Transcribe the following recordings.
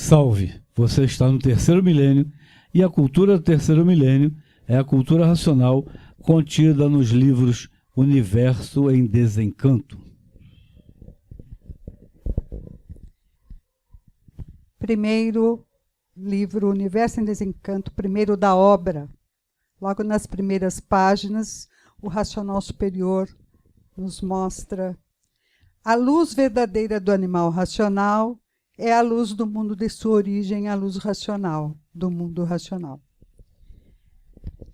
Salve! Você está no terceiro milênio e a cultura do terceiro milênio é a cultura racional contida nos livros Universo em Desencanto. Primeiro livro, Universo em Desencanto, primeiro da obra. Logo nas primeiras páginas, o racional superior nos mostra a luz verdadeira do animal racional é a luz do mundo de sua origem, a luz racional, do mundo racional.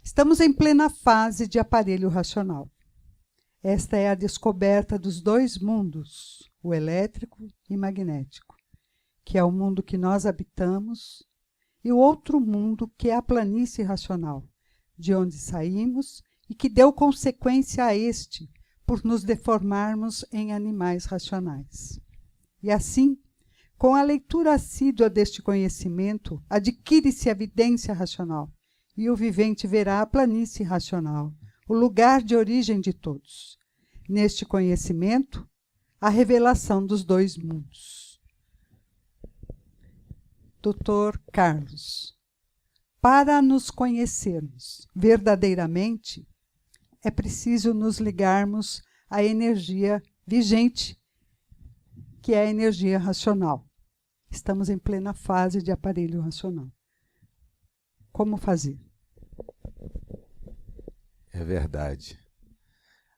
Estamos em plena fase de aparelho racional. Esta é a descoberta dos dois mundos, o elétrico e magnético, que é o mundo que nós habitamos, e o outro mundo que é a planície racional, de onde saímos e que deu consequência a este, por nos deformarmos em animais racionais. E assim, com a leitura assídua deste conhecimento, adquire-se a evidência racional, e o vivente verá a planície racional, o lugar de origem de todos. Neste conhecimento, a revelação dos dois mundos. Dr. Carlos, para nos conhecermos verdadeiramente, é preciso nos ligarmos à energia vigente, que é a energia racional. Estamos em plena fase de aparelho racional. Como fazer? É verdade.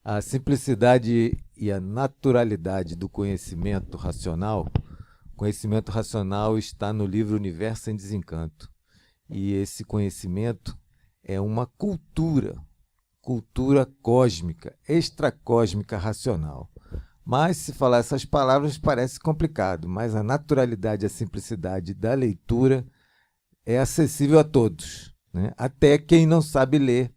A simplicidade e a naturalidade do conhecimento racional está no livro Universo em Desencanto. E esse conhecimento é uma cultura cósmica, extracósmica racional. Mas, se falar essas palavras, parece complicado, mas a naturalidade e a simplicidade da leitura é acessível a todos, né? Até quem não sabe ler,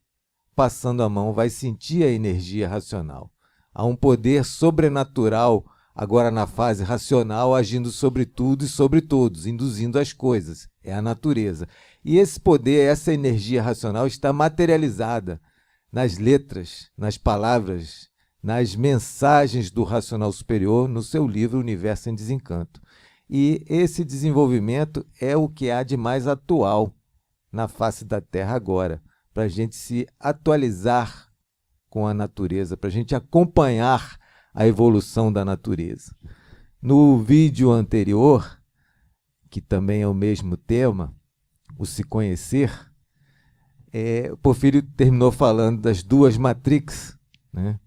passando a mão, vai sentir a energia racional. Há um poder sobrenatural, agora na fase racional, agindo sobre tudo e sobre todos, induzindo as coisas. É a natureza. E esse poder, essa energia racional está materializada nas letras, nas palavras, nas mensagens do racional superior no seu livro Universo em Desencanto. E esse desenvolvimento é o que há de mais atual na face da Terra agora, para a gente se atualizar com a natureza, para a gente acompanhar a evolução da natureza. No vídeo anterior, que também é o mesmo tema, o se conhecer, o Porfírio terminou falando das duas Matrix, né?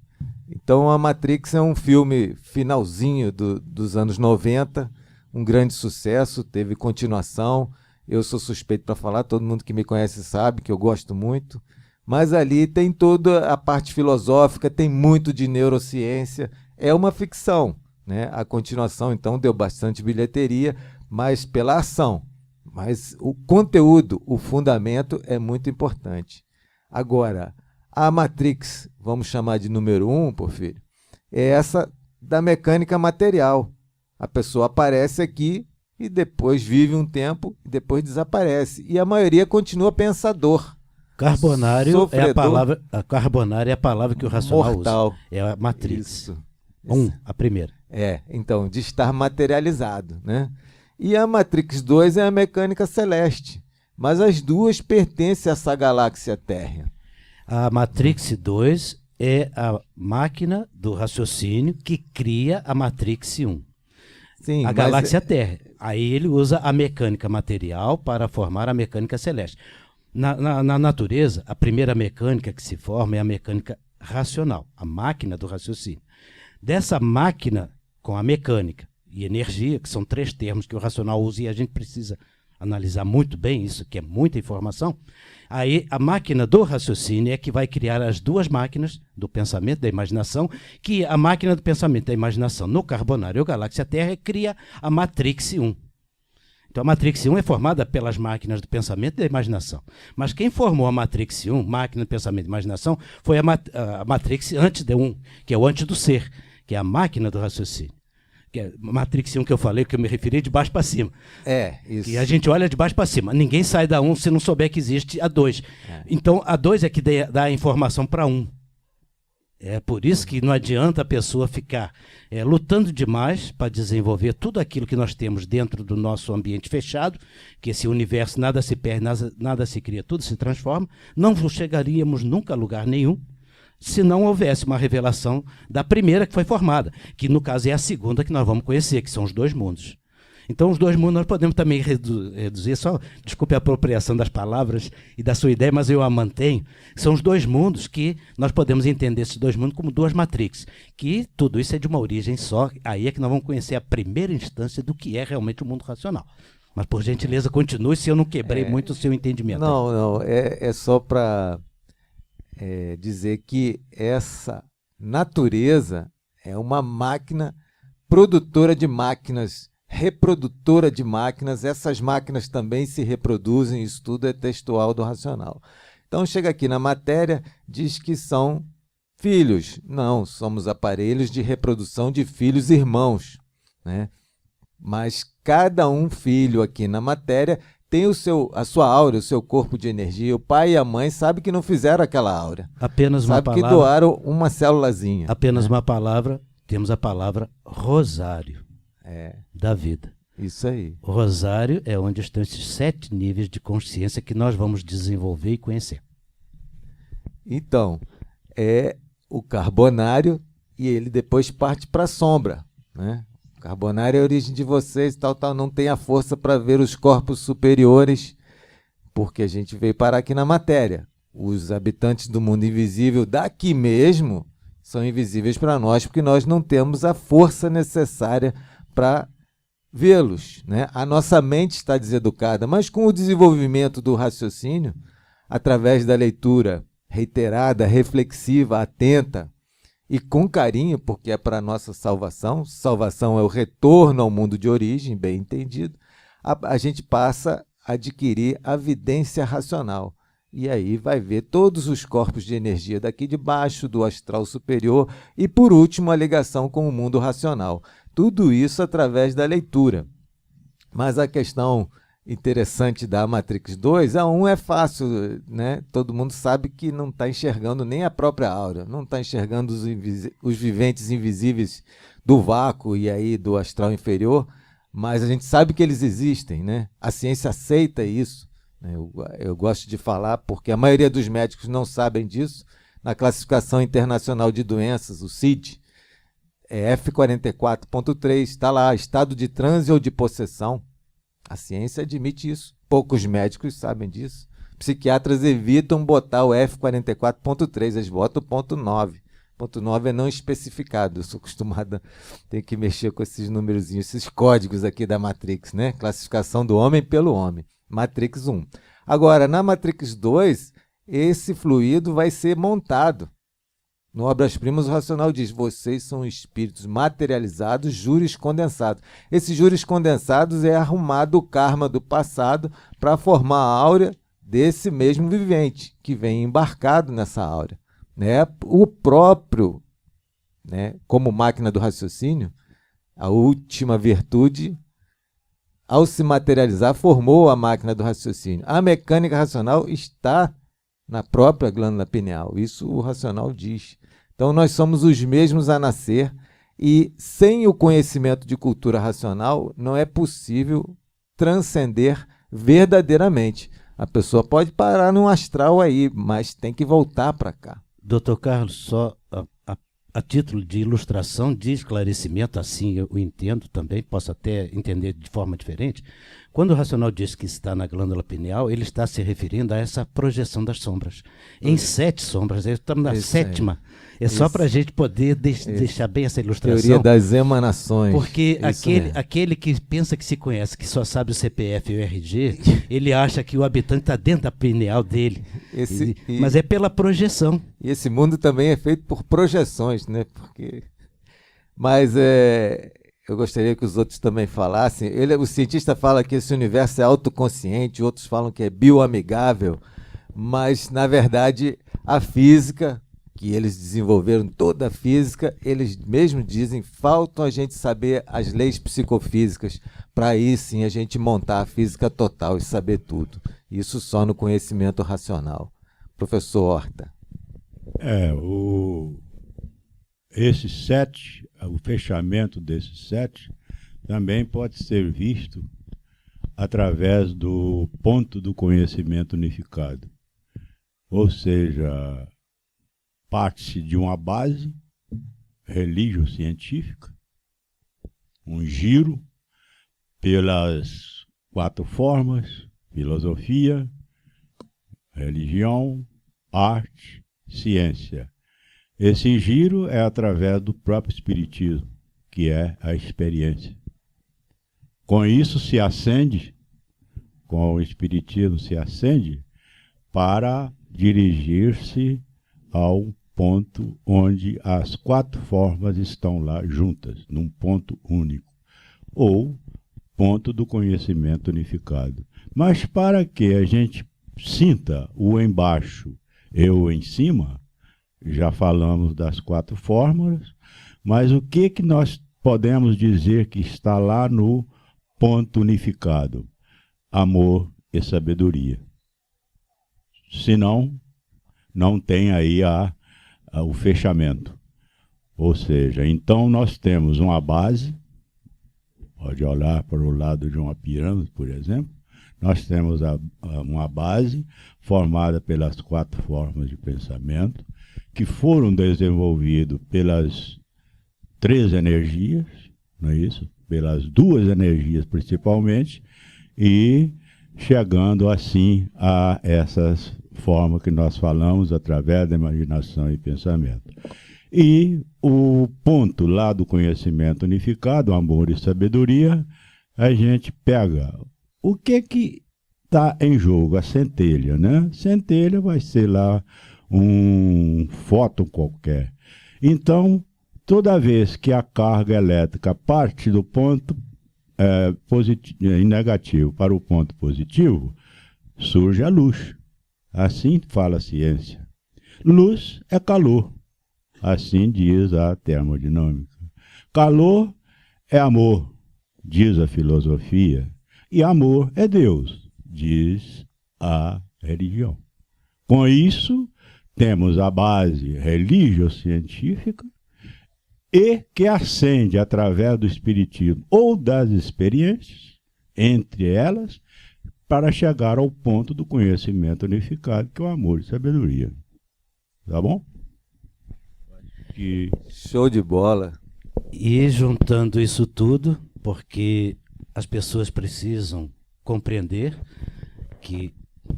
Então, a Matrix é um filme finalzinho dos anos 90, um grande sucesso, teve continuação. Eu sou suspeito para falar, todo mundo que me conhece sabe que eu gosto muito. Mas ali tem toda a parte filosófica, tem muito de neurociência. É uma ficção, né? A continuação, então, deu bastante bilheteria, mas pela ação. Mas o conteúdo, o fundamento é muito importante. Agora, a Matrix, vamos chamar de número 1, Porfírio, é essa da mecânica material. A pessoa aparece aqui e depois vive um tempo e depois desaparece. E a maioria continua pensador. Carbonário sofredor, é a palavra. A carbonário é a palavra que o racional mortal. usa. É a Matrix. Isso. A primeira. Então, de estar materializado, né? E a Matrix 2 é a mecânica celeste. Mas as duas pertencem a essa galáxia térrea. A Matrix 2 é a máquina do raciocínio que cria a Matrix 1. Sim, a galáxia Terra. Aí ele usa a mecânica material para formar a mecânica celeste. Na natureza, a primeira mecânica que se forma é a mecânica racional, a máquina do raciocínio. Dessa máquina com a mecânica e energia, que são três termos que o racional usa e a gente precisa analisar muito bem isso, que é muita informação, aí a máquina do raciocínio é que vai criar as duas máquinas do pensamento, da imaginação, que a máquina do pensamento da imaginação no carbonário ou galáxia Terra cria a Matrix 1. Então a Matrix 1 é formada pelas máquinas do pensamento e da imaginação. Mas quem formou a Matrix 1, máquina do pensamento e imaginação, foi a Matrix antes de 1, que é o antes do ser, que é a máquina do raciocínio. Que é Matrix 1 que eu falei, que eu me referi de baixo para cima. Isso. E a gente olha de baixo para cima. Ninguém sai da 1 se não souber que existe a 2. Então, a 2 é que dá a informação para 1. É por isso que não adianta a pessoa ficar lutando demais para desenvolver tudo aquilo que nós temos dentro do nosso ambiente fechado, que esse universo nada se perde, nada se cria, tudo se transforma. Não chegaríamos nunca a lugar nenhum se não houvesse uma revelação da primeira que foi formada, que no caso é a segunda que nós vamos conhecer, que são os dois mundos. Então, os dois mundos nós podemos também reduzir, só, desculpe a apropriação das palavras e da sua ideia, mas eu a mantenho, são os dois mundos que nós podemos entender esses dois mundos como duas matrix, que tudo isso é de uma origem só, aí é que nós vamos conhecer a primeira instância do que é realmente o mundo racional. Mas, por gentileza, continue, se eu não quebrei muito o seu entendimento. Não, é só para dizer que essa natureza é uma máquina produtora de máquinas, reprodutora de máquinas, essas máquinas também se reproduzem, isso tudo é textual do racional. Então chega aqui na matéria, diz que são filhos. Não, somos aparelhos de reprodução de filhos irmãos, né? Mas cada um filho aqui na matéria tem a sua áurea, o seu corpo de energia. O pai e a mãe sabem que não fizeram aquela áurea. Apenas uma palavra. Sabe que doaram uma célulazinha. Apenas uma palavra, temos a palavra rosário. Da vida. Isso aí. O rosário é onde estão esses 7 níveis de consciência que nós vamos desenvolver e conhecer. Então, é o carbonário e ele depois parte para a sombra, né? O carbonário é a origem de vocês, tal, não tem a força para ver os corpos superiores, porque a gente veio parar aqui na matéria. Os habitantes do mundo invisível daqui mesmo são invisíveis para nós, porque nós não temos a força necessária para vê-los, né? A nossa mente está deseducada, mas com o desenvolvimento do raciocínio, através da leitura reiterada, reflexiva, atenta e com carinho, porque é para a nossa salvação, salvação é o retorno ao mundo de origem, bem entendido, a gente passa a adquirir a vidência racional. E aí vai ver todos os corpos de energia daqui de baixo, do astral superior e, por último, a ligação com o mundo racional. Tudo isso através da leitura. Mas a questão interessante da Matrix 2, a 1 é fácil, né? Todo mundo sabe que não está enxergando nem a própria aura, não está enxergando os viventes invisíveis do vácuo e aí do astral inferior, mas a gente sabe que eles existem, né? A ciência aceita isso. Eu gosto de falar porque a maioria dos médicos não sabem disso. Na Classificação Internacional de Doenças, o CID, F44.3, está lá, estado de transe ou de possessão. A ciência admite isso. Poucos médicos sabem disso. Psiquiatras evitam botar o F44.3, eles botam o ponto 9. Ponto 9 é não especificado. Eu sou acostumado a ter que mexer com esses numerozinhos, esses códigos aqui da Matrix, né? Classificação do homem pelo homem. Matrix 1. Agora, na Matrix 2, esse fluido vai ser montado. No Obras Primas, o racional diz: vocês são espíritos materializados, júris condensados. Esses júris condensados é arrumado o karma do passado para formar a áurea desse mesmo vivente, que vem embarcado nessa áurea. Né? O próprio, né, como máquina do raciocínio, a última virtude, ao se materializar, formou a máquina do raciocínio. A mecânica racional está na própria glândula pineal. Isso o racional diz. Então, nós somos os mesmos a nascer e, sem o conhecimento de cultura racional, não é possível transcender verdadeiramente. A pessoa pode parar num astral aí, mas tem que voltar para cá. Dr. Carlos, só a título de ilustração, de esclarecimento, assim eu entendo também, posso até entender de forma diferente. Quando o racional diz que está na glândula pineal, ele está se referindo a essa projeção das sombras. Em 7 sombras, estamos na sétima. É só para a gente poder deixar bem essa ilustração. Teoria das emanações. Porque aquele que pensa que se conhece, que só sabe o CPF e o RG, ele acha que o habitante está dentro da pineal dele. Mas é pela projeção. E esse mundo também é feito por projeções, né? Mas eu gostaria que os outros também falassem. O cientista fala que esse universo é autoconsciente, outros falam que é bioamigável, mas, na verdade, a física, que eles desenvolveram toda a física, eles mesmos dizem, faltam a gente saber as leis psicofísicas, para aí sim a gente montar a física total e saber tudo. Isso só no conhecimento racional. Professor Horta. esses 7, o fechamento desses 7, também pode ser visto através do ponto do conhecimento unificado. Ou seja, parte-se de uma base religio-científica, um giro pelas 4 formas: filosofia, religião, arte, ciência. Esse giro é através do próprio espiritismo, que é a experiência. Com isso se acende, com o espiritismo se acende para dirigir-se ao ponto onde as 4 formas estão lá juntas, num ponto único, ou ponto do conhecimento unificado. Mas para que a gente sinta o embaixo e o em cima, já falamos das 4 fórmulas, mas o que nós podemos dizer que está lá no ponto unificado? Amor e sabedoria. Senão, não tem aí o fechamento. Ou seja, então nós temos uma base, pode olhar para o lado de uma pirâmide, por exemplo, nós temos uma base formada pelas 4 formas de pensamento, que foram desenvolvidas pelas 3 energias, não é isso? Pelas 2 energias principalmente, e chegando assim a essas formas que nós falamos através da imaginação e pensamento. E o ponto lá do conhecimento unificado, amor e sabedoria, a gente pega o que está em jogo, a centelha, né? Centelha vai ser lá um fóton qualquer. Então, toda vez que a carga elétrica parte do ponto negativo para o ponto positivo, surge a luz. Assim fala a ciência. Luz é calor. Assim diz a termodinâmica. Calor é amor, diz a filosofia. E amor é Deus, diz a religião. Com isso, temos a base religio-científica e que acende através do espiritismo ou das experiências, entre elas, para chegar ao ponto do conhecimento unificado, que é o amor e sabedoria. Tá bom? Show de bola. E juntando isso tudo, porque as pessoas precisam compreender que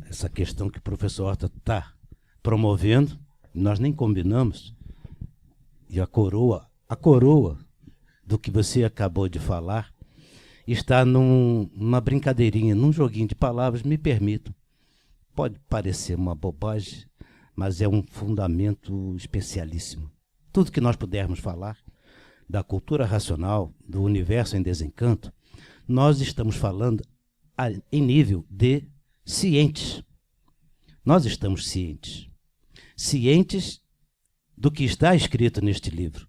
essa questão que o professor Horta está promovendo, nós nem combinamos, e a coroa do que você acabou de falar está numa brincadeirinha, num joguinho de palavras, me permitam. Pode parecer uma bobagem, mas é um fundamento especialíssimo. Tudo que nós pudermos falar da cultura racional, do universo em desencanto, nós estamos falando em nível de cientes. Nós estamos cientes. Cientes do que está escrito neste livro.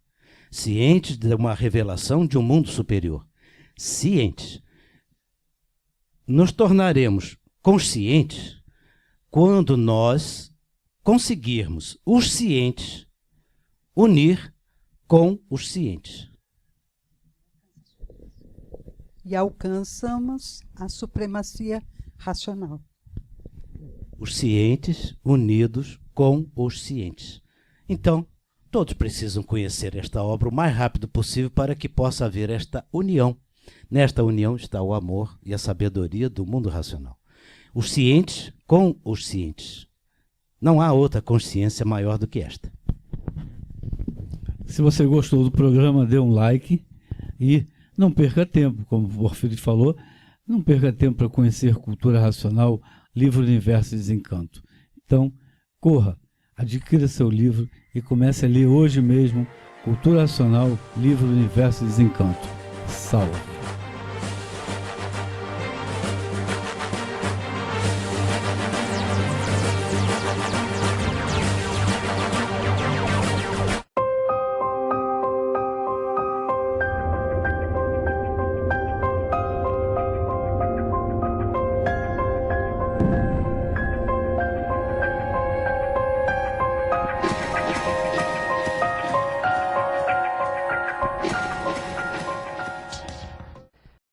Cientes de uma revelação de um mundo superior. Cientes. Nos tornaremos conscientes quando nós conseguirmos os cientes unir com os cientes. E alcançamos a supremacia racional. Os cientes unidos com os cientes. Então, todos precisam conhecer esta obra o mais rápido possível para que possa haver esta união. Nesta união está o amor e a sabedoria do mundo racional. Os cientes com os cientes. Não há outra consciência maior do que esta. Se você gostou do programa, dê um like e não perca tempo, como o Porfírio falou, não perca tempo para conhecer Cultura Racional, Livro Universo e Desencanto. Então, corra, adquira seu livro e comece a ler hoje mesmo Cultura Racional, Livro Universo e Desencanto. Salve!